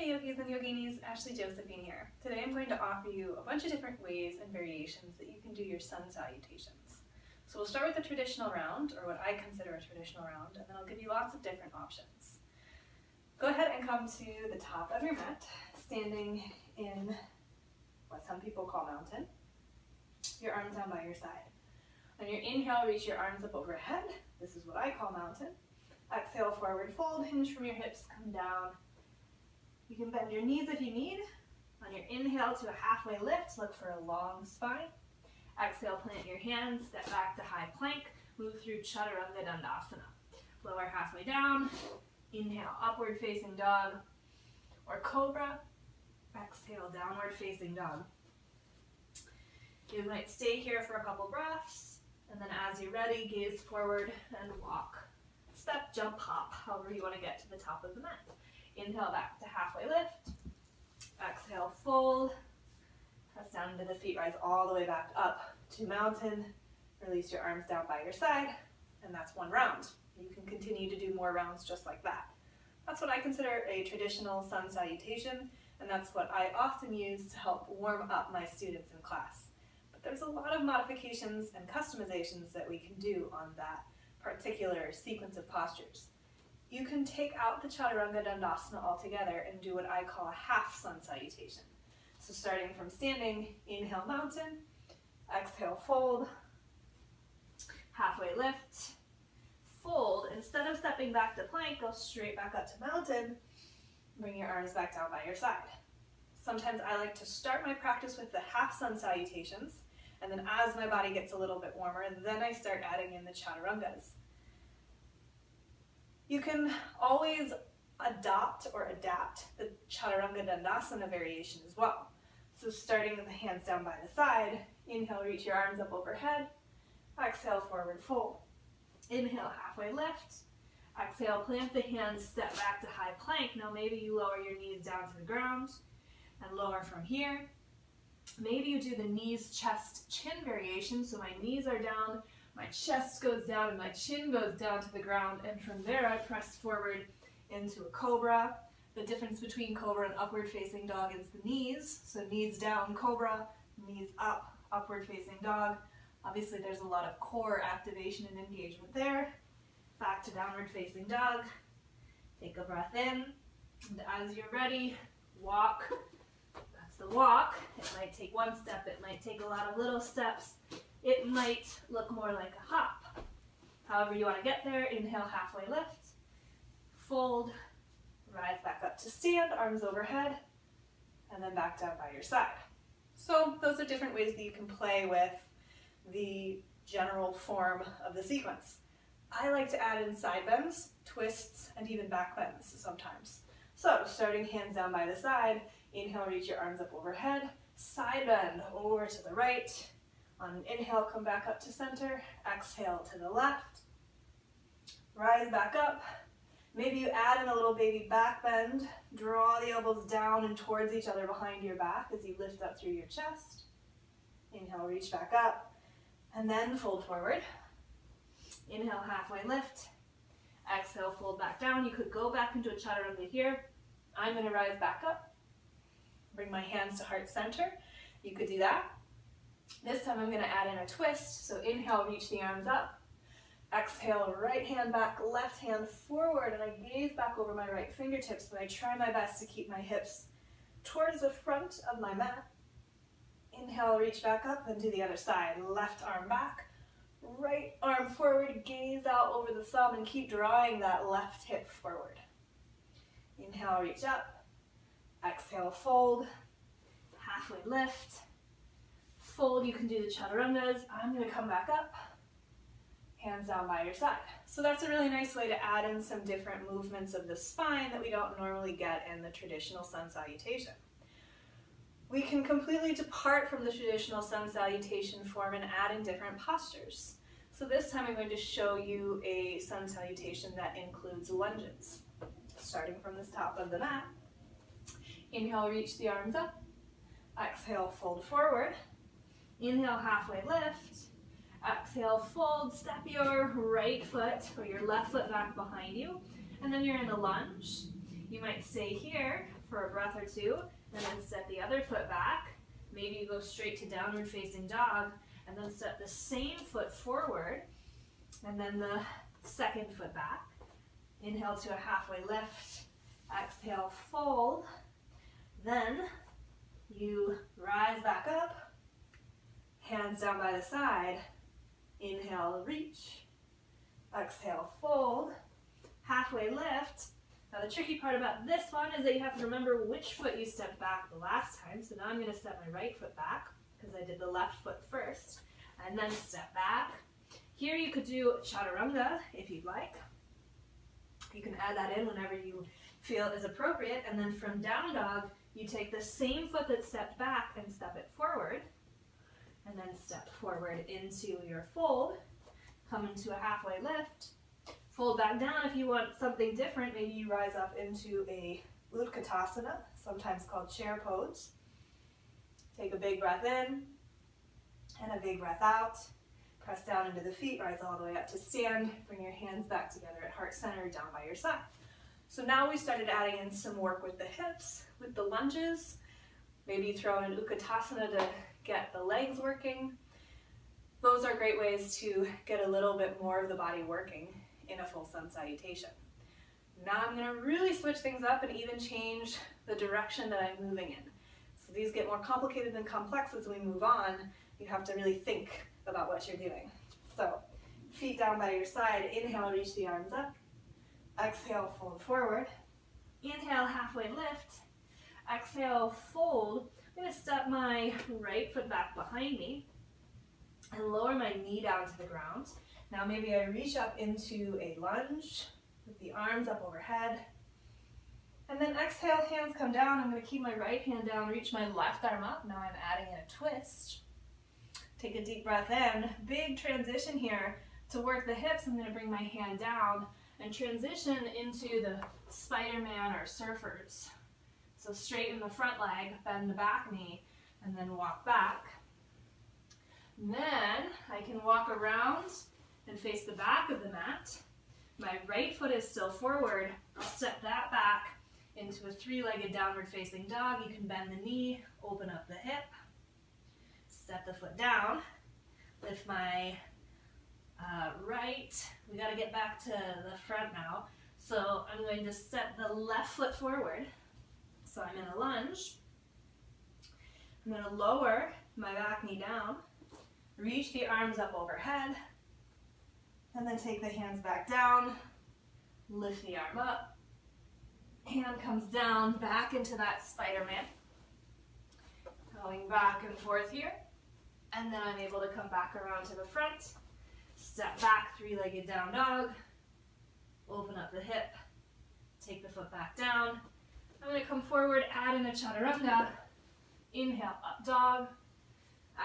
Hey yogis and yoginis, Ashley Josephine here. Today I'm going to offer you a bunch of different ways and variations that you can do your sun salutations. So we'll start with the traditional round, or what I consider a traditional round, and then I'll give you lots of different options. Go ahead and come to the top of your mat, standing in what some people call mountain. Your arms down by your side. On your inhale, reach your arms up overhead. This is what I call mountain. Exhale, forward fold, hinge from your hips, come down. You can bend your knees if you need. On your inhale to a halfway lift, look for a long spine. Exhale, plant your hands, step back to high plank, move through Chaturanga Dandasana. Lower halfway down, inhale, upward facing dog or cobra. Exhale, downward facing dog. You might stay here for a couple breaths, and then as you're ready, gaze forward and walk. Step, jump, hop, however you want to get to the top of the mat. Inhale back to halfway lift. Exhale, fold. Press down into the feet, rise all the way back up to mountain. Release your arms down by your side, and that's one round. You can continue to do more rounds just like that. That's what I consider a traditional sun salutation, and that's what I often use to help warm up my students in class. But there's a lot of modifications and customizations that we can do on that particular sequence of postures. You can take out the Chaturanga Dandasana altogether and do what I call a half sun salutation. So starting from standing, inhale mountain, exhale fold, halfway lift, fold. Instead of stepping back to plank, go straight back up to mountain, bring your arms back down by your side. Sometimes I like to start my practice with the half sun salutations, and then as my body gets a little bit warmer, then I start adding in the Chaturangas. You can always adopt or adapt the Chaturanga Dandasana variation as well. So starting with the hands down by the side, inhale, reach your arms up overhead, exhale, forward fold. Inhale, halfway lift, exhale, plant the hands, step back to high plank. Now maybe you lower your knees down to the ground and lower from here. Maybe you do the knees, chest, chin variation, so my knees are down, my chest goes down and my chin goes down to the ground, and from there I press forward into a cobra. The difference between cobra and upward facing dog is the knees. So knees down, cobra, knees up, upward facing dog. Obviously there's a lot of core activation and engagement there. Back to downward facing dog. Take a breath in, and as you're ready, walk. That's the walk. It might take one step, it might take a lot of little steps. It might look more like a hop. However you want to get there, inhale, halfway lift, fold, rise back up to stand, arms overhead, and then back down by your side. So those are different ways that you can play with the general form of the sequence. I like to add in side bends, twists, and even back bends sometimes. So starting hands down by the side, inhale, reach your arms up overhead, side bend over to the right. On an inhale, come back up to center, exhale to the left, rise back up. Maybe you add in a little baby back bend, draw the elbows down and towards each other behind your back as you lift up through your chest. Inhale, reach back up, and then fold forward. Inhale, halfway lift, exhale, fold back down. You could go back into a chaturanga here. I'm going to rise back up, bring my hands to heart center. You could do that. This time I'm going to add in a twist, so inhale, reach the arms up. Exhale, right hand back, left hand forward, and I gaze back over my right fingertips, but I try my best to keep my hips towards the front of my mat. Inhale, reach back up, and do the other side. Left arm back, right arm forward, gaze out over the thumb, and keep drawing that left hip forward. Inhale, reach up. Exhale, fold. Halfway lift. Fold, you can do the chaturangas. I'm going to come back up, hands down by your side. So that's a really nice way to add in some different movements of the spine that we don't normally get in the traditional sun salutation. We can completely depart from the traditional sun salutation form and add in different postures. So this time I'm going to show you a sun salutation that includes lunges. Starting from the top of the mat, inhale, reach the arms up. Exhale, fold forward. Inhale, halfway lift. Exhale, fold, step your right foot or your left foot back behind you, and then you're in a lunge. You might stay here for a breath or two, and then step the other foot back. Maybe you go straight to downward facing dog, and then step the same foot forward, and then the second foot back. Inhale to a halfway lift. Exhale, fold. Then you rise back up, hands down by the side. Inhale, reach. Exhale, fold. Halfway lift. Now the tricky part about this one is that you have to remember which foot you stepped back the last time. So now I'm going to step my right foot back because I did the left foot first, and then step back. Here you could do chaturanga if you'd like. You can add that in whenever you feel is appropriate, and then from down dog, you take the same foot that stepped back and step it forward, and then step forward into your fold, come into a halfway lift, fold back down. If you want something different, maybe you rise up into a Utkatasana, sometimes called chair pose. Take a big breath in and a big breath out. Press down into the feet, rise all the way up to stand. Bring your hands back together at heart center, down by your side. So now we started adding in some work with the hips, with the lunges. Maybe throw in an Utkatasana to get the legs working. Those are great ways to get a little bit more of the body working in a full sun salutation. Now I'm going to really switch things up and even change the direction that I'm moving in. So these get more complicated and complex as we move on. You have to really think about what you're doing. So feet down by your side. Inhale, reach the arms up. Exhale, fold forward. Inhale, halfway lift. Exhale, fold. I'm going to step my right foot back behind me and lower my knee down to the ground. Now maybe I reach up into a lunge with the arms up overhead. And then exhale, hands come down. I'm going to keep my right hand down, reach my left arm up. Now I'm adding in a twist. Take a deep breath in. Big transition here. To work the hips, I'm going to bring my hand down and transition into the Spider-Man or surfers. So straighten the front leg, bend the back knee, and then walk back. And then I can walk around and face the back of the mat. My right foot is still forward. I'll step that back into a three-legged downward facing dog. You can bend the knee, open up the hip, step the foot down, lift my right. We got to get back to the front now. So I'm going to step the left foot forward. So I'm in a lunge. I'm going to lower my back knee down, reach the arms up overhead, and then take the hands back down, lift the arm up, hand comes down, back into that Spider-Man. Going back and forth here, and then I'm able to come back around to the front, step back, three-legged down dog, open up the hip, take the foot back down. I'm going to come forward, add in a chaturanga, inhale, up dog,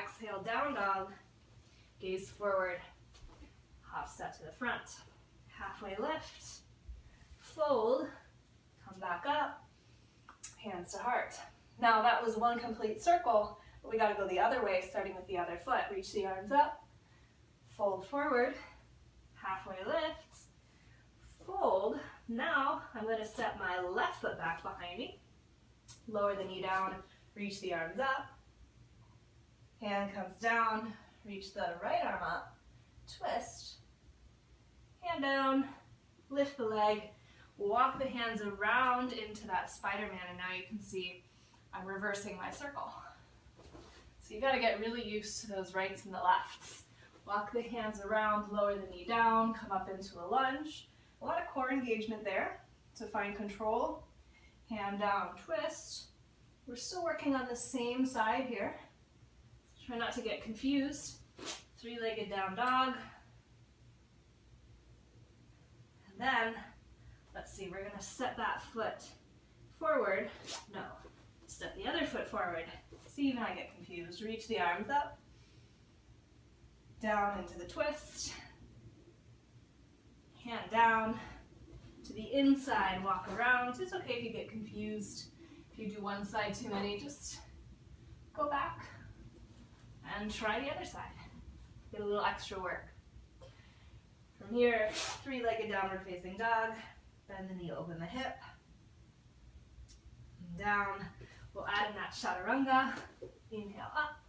exhale, down dog, gaze forward, hop step to the front, halfway lift, fold, come back up, hands to heart. Now that was one complete circle, but we got to go the other way, starting with the other foot. Reach the arms up, fold forward, halfway lift, fold. Now I'm going to step my left foot back behind me, lower the knee down, reach the arms up, hand comes down, reach the right arm up, twist, hand down, lift the leg, walk the hands around into that Spider-Man, and now you can see I'm reversing my circle. So you got to get really used to those rights and the lefts. Walk the hands around, lower the knee down, come up into a lunge. A lot of core engagement there to find control. Hand down, twist. We're still working on the same side here. Try not to get confused. Three-legged down dog. And then, let's see, we're going to step that foot forward. No, step the other foot forward. See, even I get confused. Reach the arms up. Down into the twist. Hand down to the inside, walk around. It's okay if you get confused. If you do one side too many, just go back and try the other side. Get a little extra work. From here, three-legged downward facing dog. Bend the knee, open the hip. and down. We'll add in that chaturanga. Inhale up.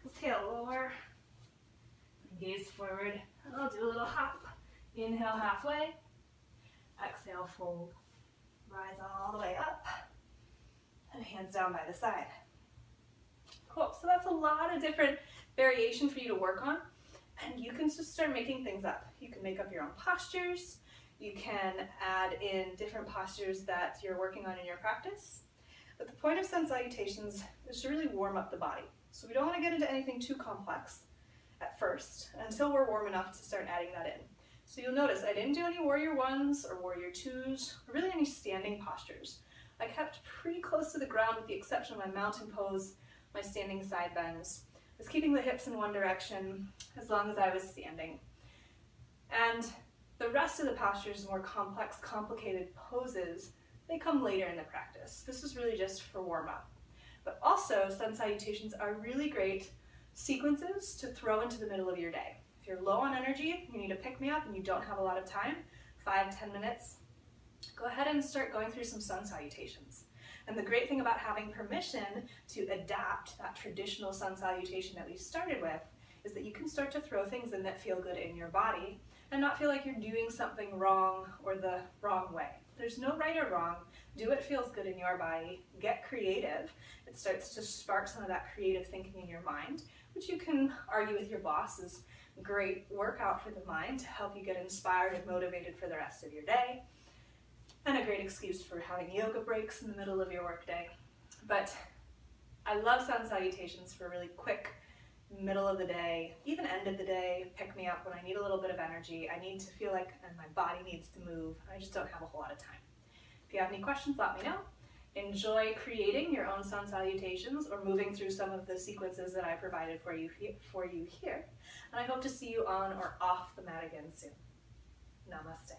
Exhale, lower. Gaze forward. And I'll do a little hop. Inhale halfway. Exhale, fold. Rise all the way up. And hands down by the side. Cool. So that's a lot of different variation for you to work on. And you can just start making things up. You can make up your own postures. You can add in different postures that you're working on in your practice. But the point of Sun Salutations is to really warm up the body. So we don't want to get into anything too complex at first until we're warm enough to start adding that in. So you'll notice I didn't do any warrior ones or warrior twos, or really any standing postures. I kept pretty close to the ground with the exception of my mountain pose, my standing side bends. I was keeping the hips in one direction as long as I was standing. And the rest of the postures, more complex, complicated poses, they come later in the practice. This is really just for warm up. But also, Sun Salutations are really great sequences to throw into the middle of your day. If you're low on energy, you need to pick me up and you don't have a lot of time, 5-10 minutes, go ahead and start going through some Sun Salutations. And the great thing about having permission to adapt that traditional Sun Salutation that we started with is that you can start to throw things in that feel good in your body and not feel like you're doing something wrong or the wrong way. There's no right or wrong. Do what feels good in your body. Get creative. It starts to spark some of that creative thinking in your mind, which you can argue with your boss is a great workout for the mind to help you get inspired and motivated for the rest of your day, and a great excuse for having yoga breaks in the middle of your workday. But I love Sun Salutations for really quick, middle of the day, even end of the day, pick me up when I need a little bit of energy. I need to feel like and my body needs to move. I just don't have a whole lot of time. If you have any questions, let me know. Enjoy creating your own Sun Salutations or moving through some of the sequences that I provided for you here. And I hope to see you on or off the mat again soon. Namaste.